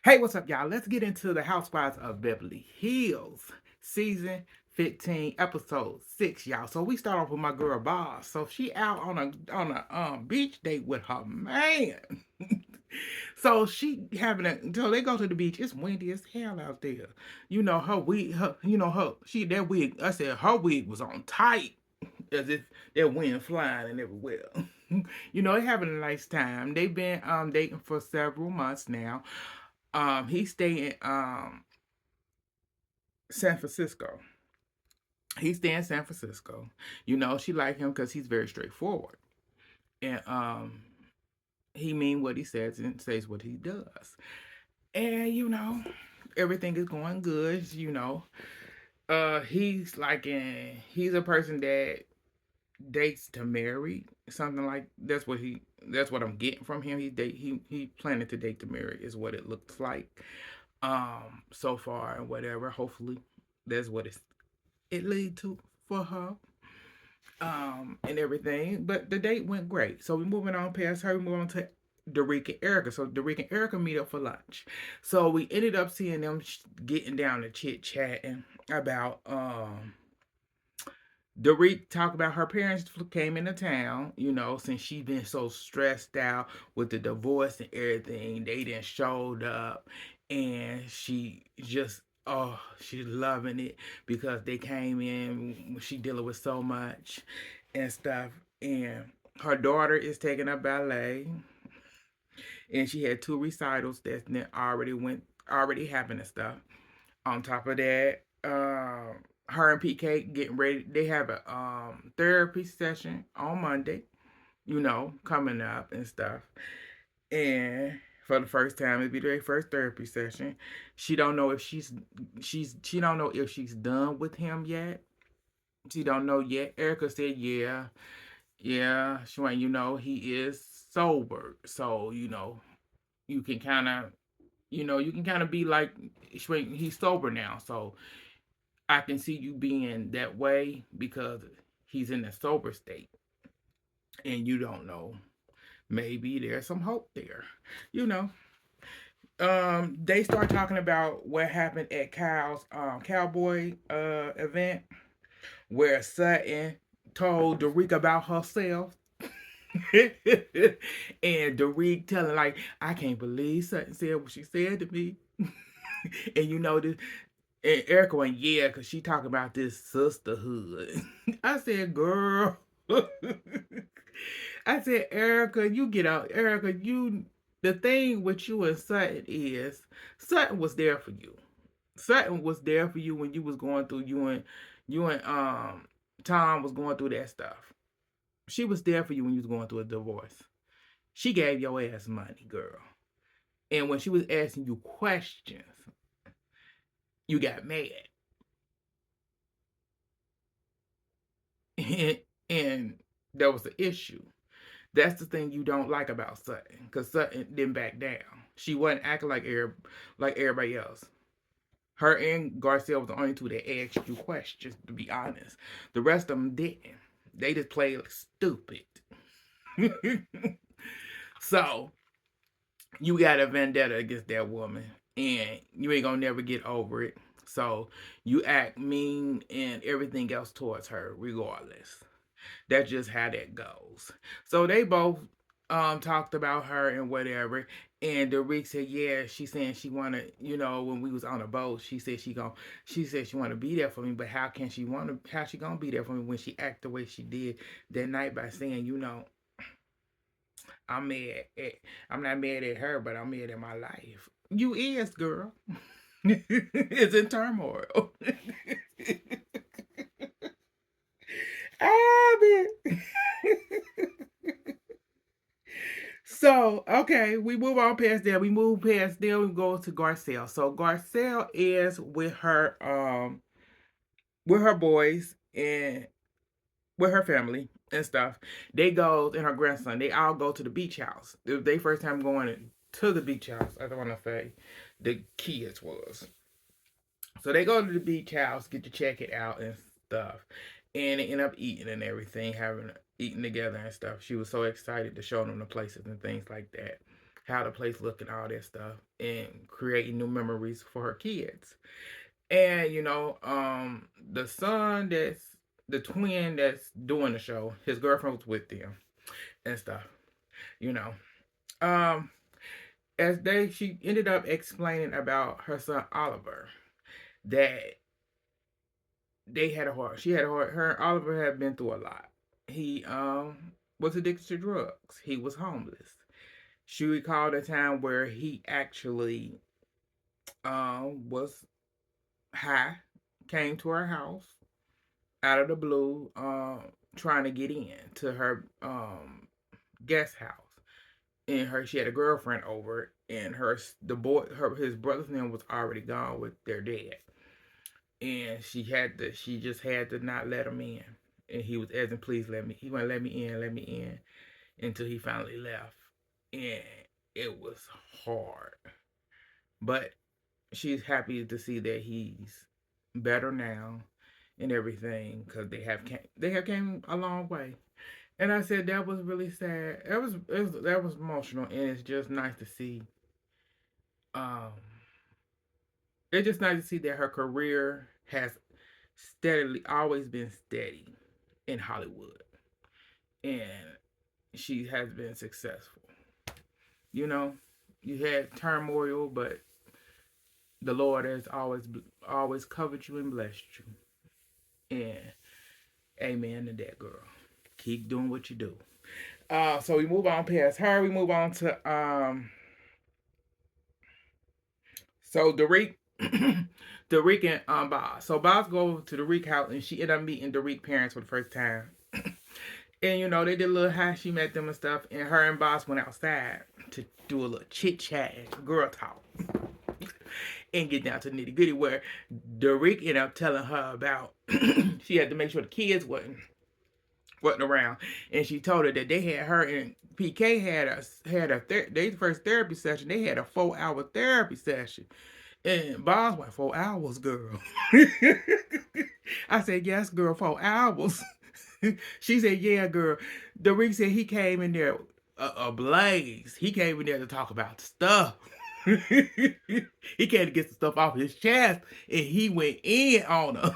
Hey, what's up, y'all? Let's get into the Housewives of Beverly Hills, season 15, episode 6, y'all. So we start off with my girl Boss. So she out on a beach date with her man. So so they go to the beach. It's windy as hell out there. You know her wig, that wig. I said her wig was on tight, as if that wind flying and everywhere. They're having a nice time. They've been dating for several months now. He stay in San Francisco. He stay in San Francisco. She like him because he's very straightforward. And he mean what he says and says what he does. And everything is going good, he's a person that dates to marry. Something like that's what I'm getting from him. He planning to date to marry is what it looks like. So far and whatever. Hopefully that's what it lead to for her. And everything. But the date went great. So we're moving on past her, we move on to Derek and Erica. So Derek and Erica meet up for lunch. So we ended up seeing them getting down to chit chatting about Derek talk about her parents came into town, since she been so stressed out with the divorce and everything. They didn't showed up, and she's loving it because they came in. She dealing with so much and stuff, and her daughter is taking up ballet, and she had two recitals that already happened and stuff. On top of that, her and PK getting ready. They have a therapy session on Monday, coming up and stuff. And for the first time, it'll be their first therapy session. She don't know if she don't know if she's done with him yet. She don't know yet. Erica said, yeah. She went, he is sober, so you can kind of be like, he's sober now, so I can see you being that way because he's in a sober state and you don't know. Maybe there's some hope there. You know. They start talking about what happened at Kyle's cowboy event where Sutton told Derek about herself. And Derek telling like, I can't believe Sutton said what she said to me. And this. And Erica went, yeah, because she talking about this sisterhood. I said, girl. I said, Erica, you get out. Erica, the thing with you and Sutton is, Sutton was there for you. Sutton was there for you when you was going through, you and Tom was going through that stuff. She was there for you when you was going through a divorce. She gave your ass money, girl. And when she was asking you questions, you got mad. And there was an issue. That's the thing you don't like about Sutton, because Sutton didn't back down. She wasn't acting like everybody else. Her and Garcia was the only two that asked you questions, to be honest. The rest of them didn't. They just played stupid. So, you got a vendetta against that woman, and you ain't gonna never get over it. So, you act mean and everything else towards her, regardless. That's just how that goes. So they both talked about her and whatever. And Derek said, yeah, she saying she wanna, when we was on a boat, she said she wanna be there for me, but how she gonna be there for me when she act the way she did that night by saying, I'm mad at I'm not mad at her, but I'm mad at my life. You is, girl. It's in turmoil. Ah, man. So, okay, we move on past that. We move past there. We go to Garcelle. So Garcelle is with her boys and with her family and stuff. They go and her grandson. They all go to the beach house. It was their first time going to the beach house. I don't want to say the kids was. So they go to the beach house, get to check it out and stuff, and they end up eating and everything, having eating together and stuff. She was so excited to show them the places and things like that. how the place look and all that stuff, and creating new memories for her kids. And the son that's the twin that's doing the show, his girlfriend was with them and stuff. You know, um, as she ended up explaining about her son Oliver that they had a hard. She had a hard. Her Oliver had been through a lot. He was addicted to drugs. He was homeless. She recalled a time where he actually was high, came to her house out of the blue, trying to get in to her guest house. And she had a girlfriend over, and his brother's name was already gone with their dad, and she just had to not let him in, and he was asking, please let me, he wouldn't let me in, until he finally left, and it was hard, but she's happy to see that he's better now and everything, because they have came a long way. And I said that was really sad. That was emotional, and it's just nice to see. Um, it's just nice to see that her career has steadily always been steady in Hollywood, and she has been successful. You know, you had turmoil, but the Lord has always covered you and blessed you. And amen to that, girl. Keep doing what you do. So we move on past her. We move on to so Derek, Derek and Boz. So Boz go over to Derek house, and she ended up meeting Derek parents for the first time. And they did a little how she met them and stuff. And her and Boz went outside to do a little chit chat, girl talk, and get down to the nitty gritty. Where Derek ended up telling her about she had to make sure the kids wasn't around, and she told her that they had her and PK their first therapy session. They had a 4-hour therapy session, and Boz went 4 hours, girl. I said, yes, girl, 4 hours. She said, yeah, girl. Derek said he came in there ablaze. He came in there to talk about stuff. He came to get some stuff off his chest, and he went in on her.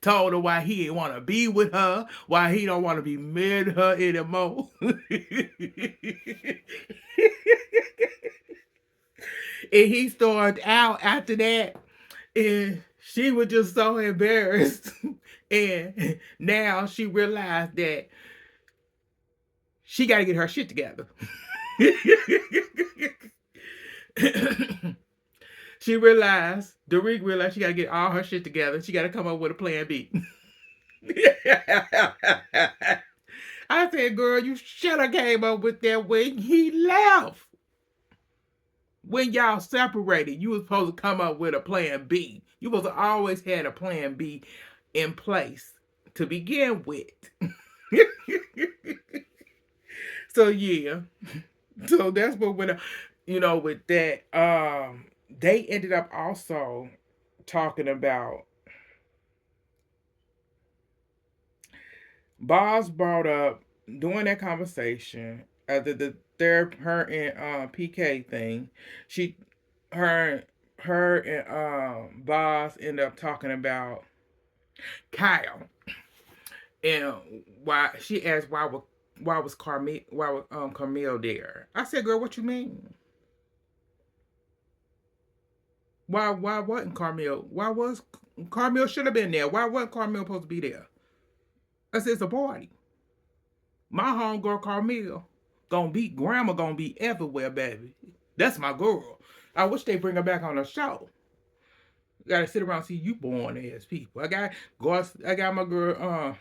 Told her why he didn't want to be with her, why he don't want to be married to her anymore. And he stormed out after that, and she was just so embarrassed. And now she realized that she got to get her shit together. Derek realized she got to get all her shit together. She got to come up with a plan B. I said, girl, you should have came up with that when he left. When y'all separated, you was supposed to come up with a plan B. You supposed to always had a plan B in place to begin with. So yeah. So that's what went with that. They ended up also talking about Boz brought up during that conversation after her and PK thing. She her and Boz ended up talking about Kyle, and why she asked why was Carmel there? I said, girl, what you mean? Why wasn't Carmel? Why was Carmel should have been there? Why wasn't Carmel supposed to be there? I said, it's a party. My homegirl Carmel grandma gonna be everywhere, baby. That's my girl. I wish they bring her back on the show. Gotta sit around and see you born ass people. I got my girl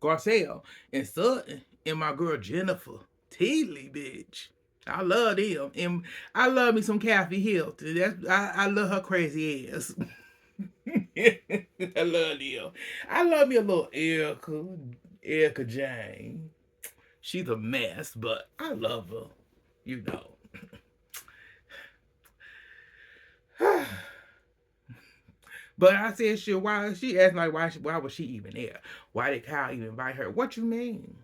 Garcelle and Sutton, and my girl Jennifer Teeley, bitch. I love them. And I love me some Kathy Hilton. I love her crazy ass. I love them. I love me a little Erica Jane. She's a mess, but I love her. You know. But I said, shit, why? She asked, like, why was she even there? Why did Kyle even invite her? What you mean?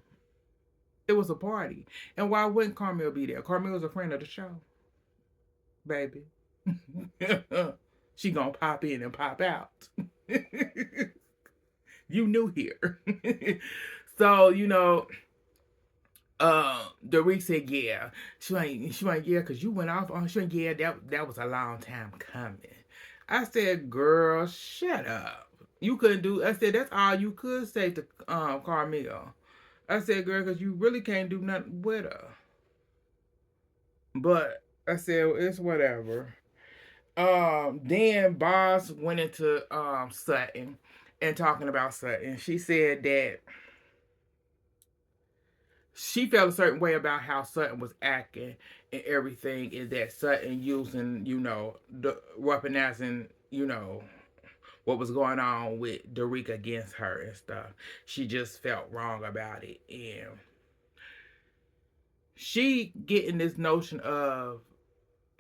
It was a party. And why wouldn't Carmel be there? Carmel's a friend of the show, baby. She gonna pop in and pop out. You new here. So, Dorit said, yeah. She went, yeah, because you went off on, she went, yeah, that was a long time coming. I said, girl, shut up. You couldn't do, I said, that's all you could say to Carmel. I said, girl, because you really can't do nothing with her. But I said, well, it's whatever. Then Boss went into Sutton and talking about Sutton. She said that she felt a certain way about how Sutton was acting and everything, is that Sutton using, the weaponizing, what was going on with Darica against her and stuff. She just felt wrong about it. And she getting this notion of,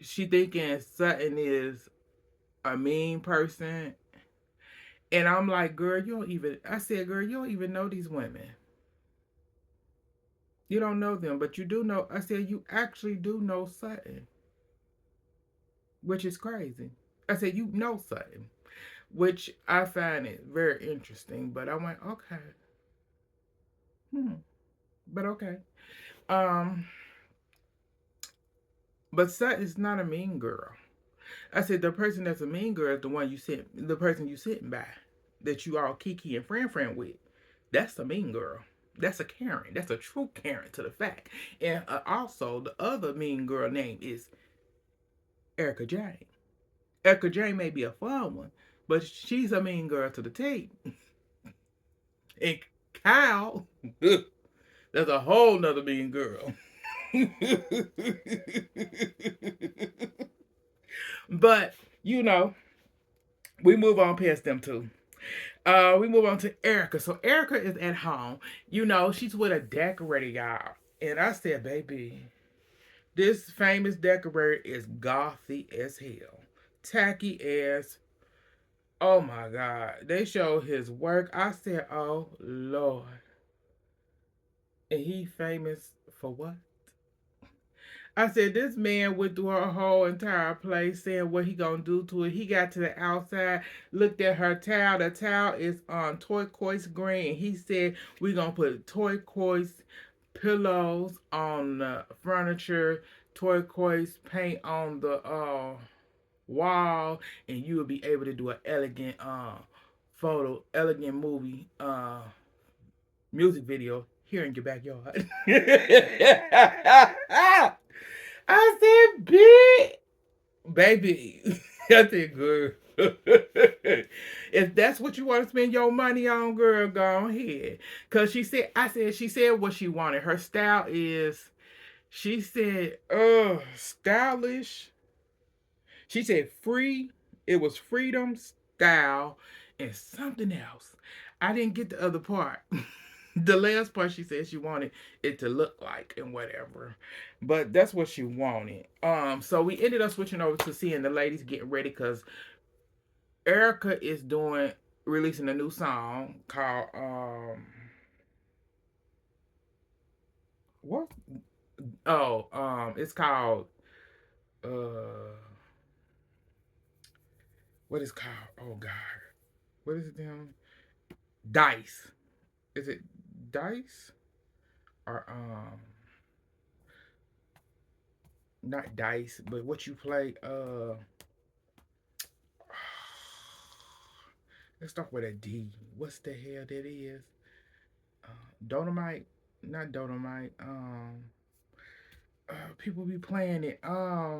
she thinking Sutton is a mean person. And I'm like, girl, I said, girl, you don't even know these women. You don't know them, but you do know. I said, you actually do know Sutton, which is crazy. I said, you know Sutton, which I find it very interesting. But I went, okay. But okay. Um, but Sutton's not a mean girl. I said, the person that's a mean girl is the person you sitting by, that you all kiki and friend with. That's a mean girl. That's a Karen. That's a true Karen to the fact. And also, the other mean girl name is Erica Jane. Erica Jane may be a fun one, but she's a mean girl to the T. And Kyle, that's a whole nother mean girl. But, we move on past them too. We move on to Erica. So Erica is at home. She's with a decorator, y'all. And I said, baby, this famous decorator is gothy as hell. Tacky as, oh my God. They showed his work. I said, oh Lord. And he famous for what? I said, this man went through her whole entire place saying what he gonna do to it. He got to the outside, looked at her towel. The towel is on turquoise green. He said, we gonna put turquoise pillows on the furniture, turquoise paint on the wall, and you will be able to do an elegant elegant movie music video here in your backyard. I said, baby. I said, girl. If that's what you want to spend your money on, girl, go ahead. Cause she said what she wanted. Her style is, she said, stylish. She said free. It was freedom, style, and something else. I didn't get the other part. The last part, she said she wanted it to look like and whatever. But that's what she wanted. So we ended up switching over to seeing the ladies getting ready, because Erica is releasing a new song called what? Oh, it's called uh what is called? Oh God. What is it then? Dice. Is it Dice? Or not Dice, but what you play, let's start with a D. What's the hell that is? Dolomite? Not Dolomite. People be playing it. Uh,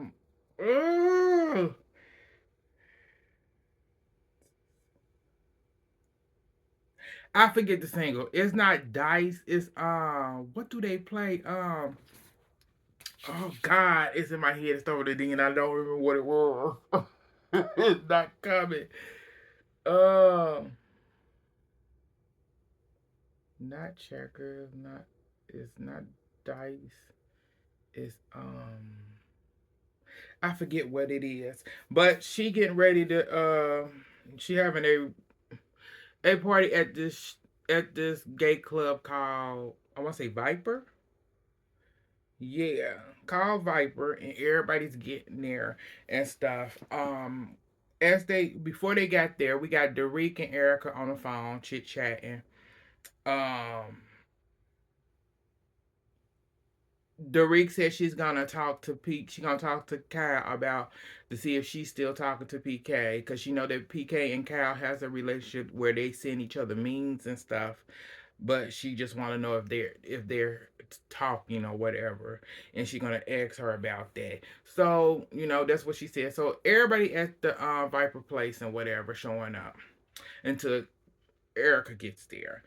I forget the single. It's not Dice. It's what do they play? Oh God, it's in my head. It's over the D, and I don't remember what it was. It's not coming. Um, not checkers. Not. It's not Dice. It's I forget what it is. But she getting ready to she having a party at this gay club called, I want to say Viper. Yeah, call Viper and everybody's getting there and stuff. As they before they got there, we got Derek and Erica on the phone chit chatting. Um, Derek said she's gonna talk to Pete. She's gonna talk to Kyle about to see if she's still talking to PK because she know that PK and Kyle has a relationship where they send each other memes and stuff. But she just want to know if they're talking or whatever, and she gonna ask her about that. So that's what she said. So everybody at the Viper place and whatever showing up until Erica gets there.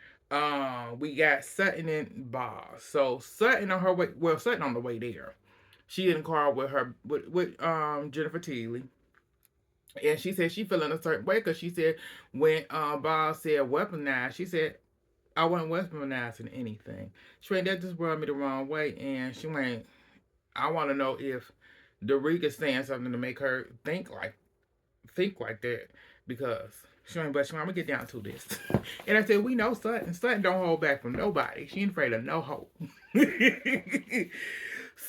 We got Sutton and Boss. So Sutton on her way, well, Sutton on the way there. She in the car with her with Jennifer Teeley, and she said she feeling a certain way because she said when Boss said weaponized, she said I wasn't weaponizing anything. She went, that just rubbed me the wrong way. And she went, I want to know if Dorica's saying something to make her think like that. Because she went, but she went, I'm going to get down to this. And I said, we know Sutton. Sutton don't hold back from nobody. She ain't afraid of no hope.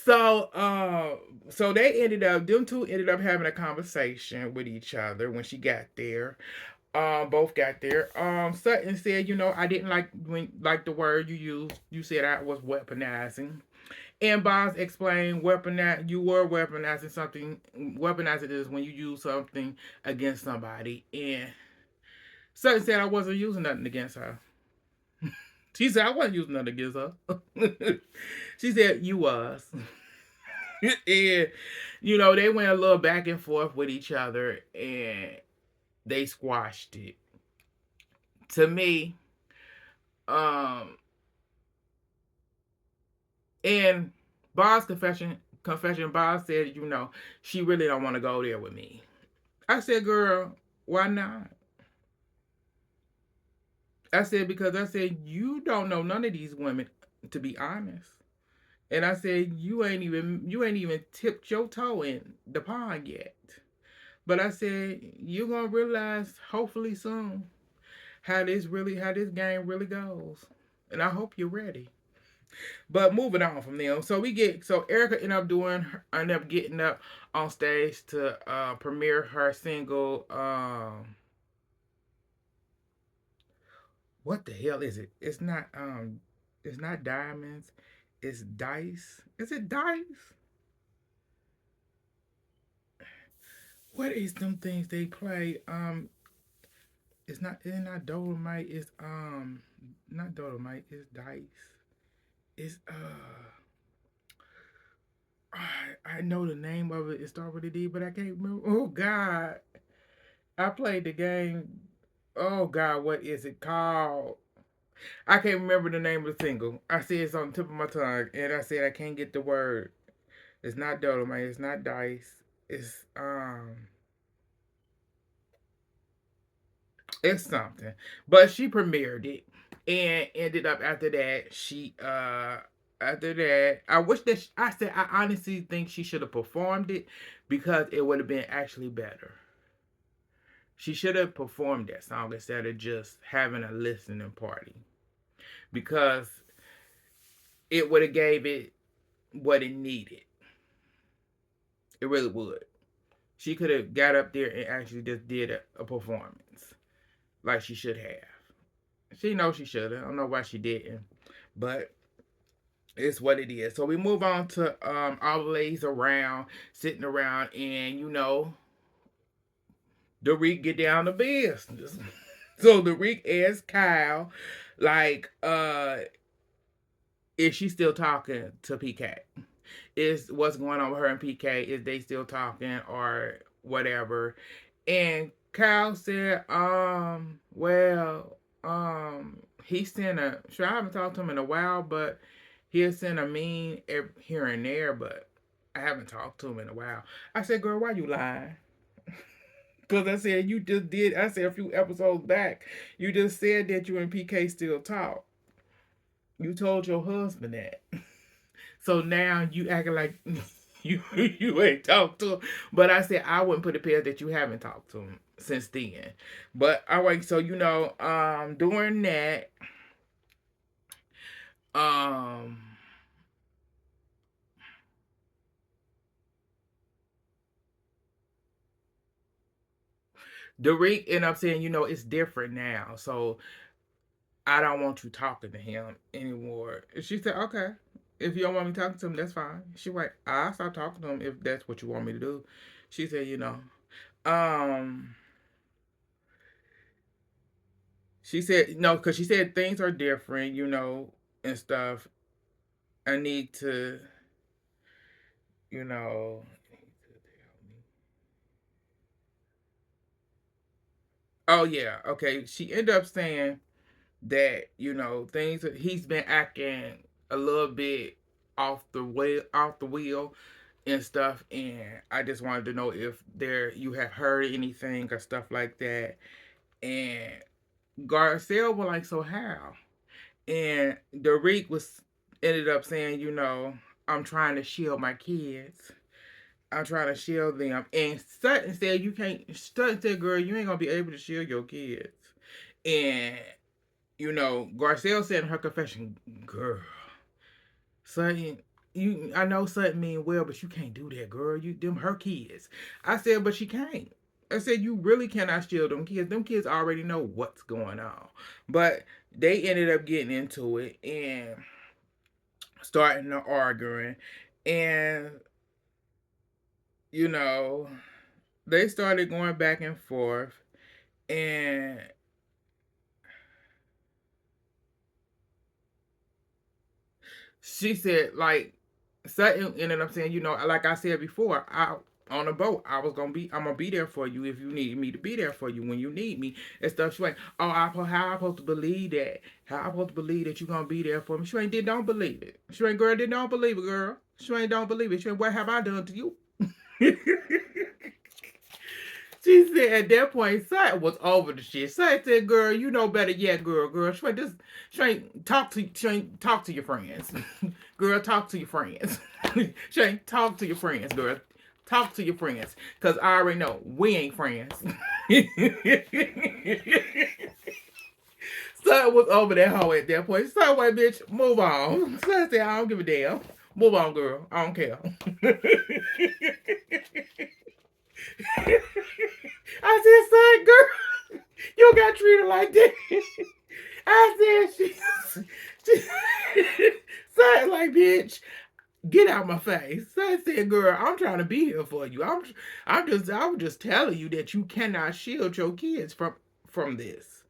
So them two ended up having a conversation with each other when she got there. Both got there. Sutton said, I didn't like the word you used. You said I was weaponizing. And Boz explained you were weaponizing something. Weaponizing is when you use something against somebody. And Sutton said I wasn't using nothing against her. She said I wasn't using nothing against her. She said you was. And they went a little back and forth with each other and they squashed it. To me, um And Bob's confession, Bob said, she really don't want to go there with me. I said, girl, why not? I said, because I said, you don't know none of these women, to be honest. And I said, you ain't even tipped your toe in the pond yet. But I said, you're gonna realize hopefully soon how this game really goes. And I hope you're ready. But moving on from them, so Erica ended up getting up on stage to premiere her single. What the hell is it? It's not diamonds. It's dice. Is it dice? What is them things they play? It's not dolomite. It's not dolomite. It's dice. It's I know the name of it. It started with a D, but I can't remember. Oh God, I played the game. Oh God, what is it called? I can't remember the name of the single. I said it's on the tip of my tongue, and I said I can't get the word. It's not Dolomite. It's not Dice. It's it's something. But she premiered it, and ended up after that, I wish that I said I honestly think she should have performed it because it would have been actually better. She should have performed that song instead of just having a listening party because it would have gave it what it needed. It really would. She could have got up there and actually just did a performance like she should have. She knows she should have. I don't know why she didn't, but it's what it is. So we move on to all the ladies around, sitting around, and the Reek get down to business. So the Reek asks Kyle, like, is she still talking to PK? Is what's going on with her and PK? Is they still talking or whatever? And Kyle said, he sent a. Sure, I haven't talked to him in a while, but he'll send a meme here and there, but I haven't talked to him in a while. I said, girl, why you lying? Because I said you just did. I said a few episodes back, you just said that you and PK still talk. You told your husband that. So now you acting like you ain't talked to him. But I said I wouldn't put it past that you haven't talked to him since then. But all right, so during that, um, Derek ended up saying, it's different now. So I don't want you talking to him anymore. And she said, okay. If you don't want me talking to him, that's fine. She went, I'll stop talking to him if that's what you want me to do. She said, um, she said, no, because she said things are different, and stuff. I need to, you know, oh, yeah, okay. She ended up saying that, things, he's been acting a little bit off the wheel and stuff, and I just wanted to know if you have heard anything or stuff like that. And Garcelle was like, so how? And Derek was ended up saying, I'm trying to shield my kids. I'm trying to shield them. And Sutton said, you can't. Sutton said, girl, you ain't gonna be able to shield your kids. And Garcelle said in her confession, girl, Sutton, I know Sutton mean well, but you can't do that, girl. Them her kids. I said, but she can't. I said, you really cannot shield them kids. Them kids already know what's going on. But they ended up getting into it and starting to arguing. And, you know, they started going back and forth. And she said, like, Sutton ended up saying, like I said before, I on the boat, I'm gonna be there for you if you need me to be there for you when you need me and stuff. She went, oh, how I supposed to believe that? How I supposed to believe that you gonna be there for me? She ain't did don't believe it. She ain't girl did don't believe it, girl. She ain't don't believe it. She ain't, what have I done to you? She said at that point, Sutton was over the shit. Sutton said, girl, you know better yet, girl. She ain't talk to your friends. Girl, talk to your friends. She ain't talk to your friends, girl. Talk to your friends. Cause I already know we ain't friends. Sutton was over that hoe at that point. Sutton, wait, bitch, move on. Sutton said, I don't give a damn. Move on, girl. I don't care. I said, son, girl, you got treated like that. I said, she son, like, bitch, get out my face. Son said, girl, I'm trying to be here for you. I was just telling you that you cannot shield your kids from this.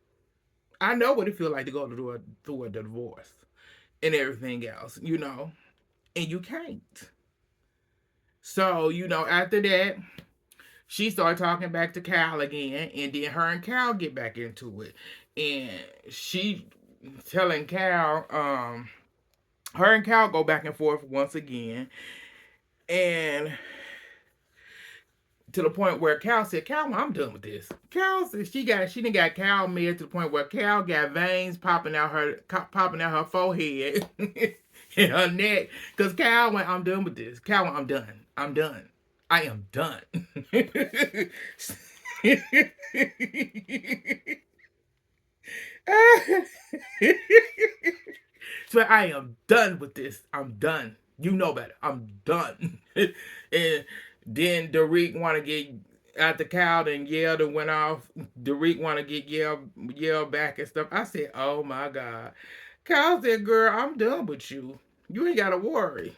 I know what it feels like to go through a divorce and everything else, and you can't. So, after that, she started talking back to Cal again, and then her and Cal get back into it. And she telling Cal, her and Cal go back and forth once again. And to the point where Cal said, Cal, I'm done with this. Cal said she done got Cal mad to the point where Cal got veins popping out her forehead and her neck. Cause Cal went, I'm done with this. Cal went, I'm done. I'm done. I am done. So I am done with this. I'm done. You know better. I'm done. And then Derek want to get out the cow and yelled and went off. Derek want to get yelled back and stuff. I said, oh my God. Cal said, girl, I'm done with you. You ain't got to worry.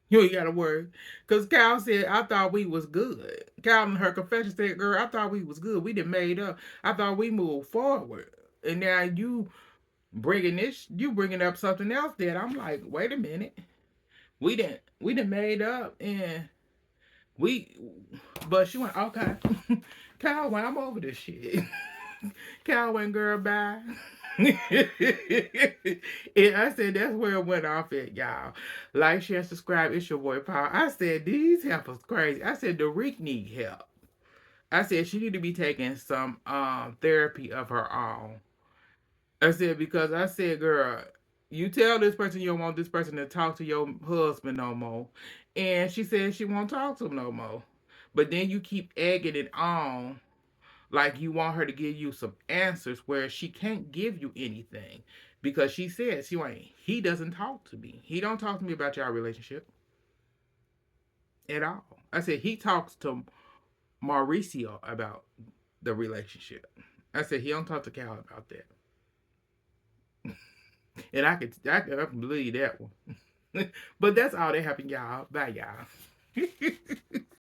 You ain't got to worry. Because Cal said, I thought we was good. Cal in her confession said, girl, I thought we was good. We done made up. I thought we moved forward. And now you bringing up something else that I'm like, wait a minute. We didn't made up and we but she went, okay. Kyle went, I'm over this shit. Kyle went, girl, bye. And I said that's where it went off at, y'all. Like, share, subscribe. It's your boy Paul. I said these helpers crazy. I said Derek need help. I said she need to be taking some therapy of her own. I said, because I said, girl, you tell this person you don't want this person to talk to your husband no more. And she said she won't talk to him no more. But then you keep egging it on like you want her to give you some answers where she can't give you anything. Because she said, he doesn't talk to me. He don't talk to me about your relationship at all. I said, he talks to Mauricio about the relationship. I said he don't talk to Cal about that, and I can believe that one. But that's all that happened, y'all. Bye, y'all.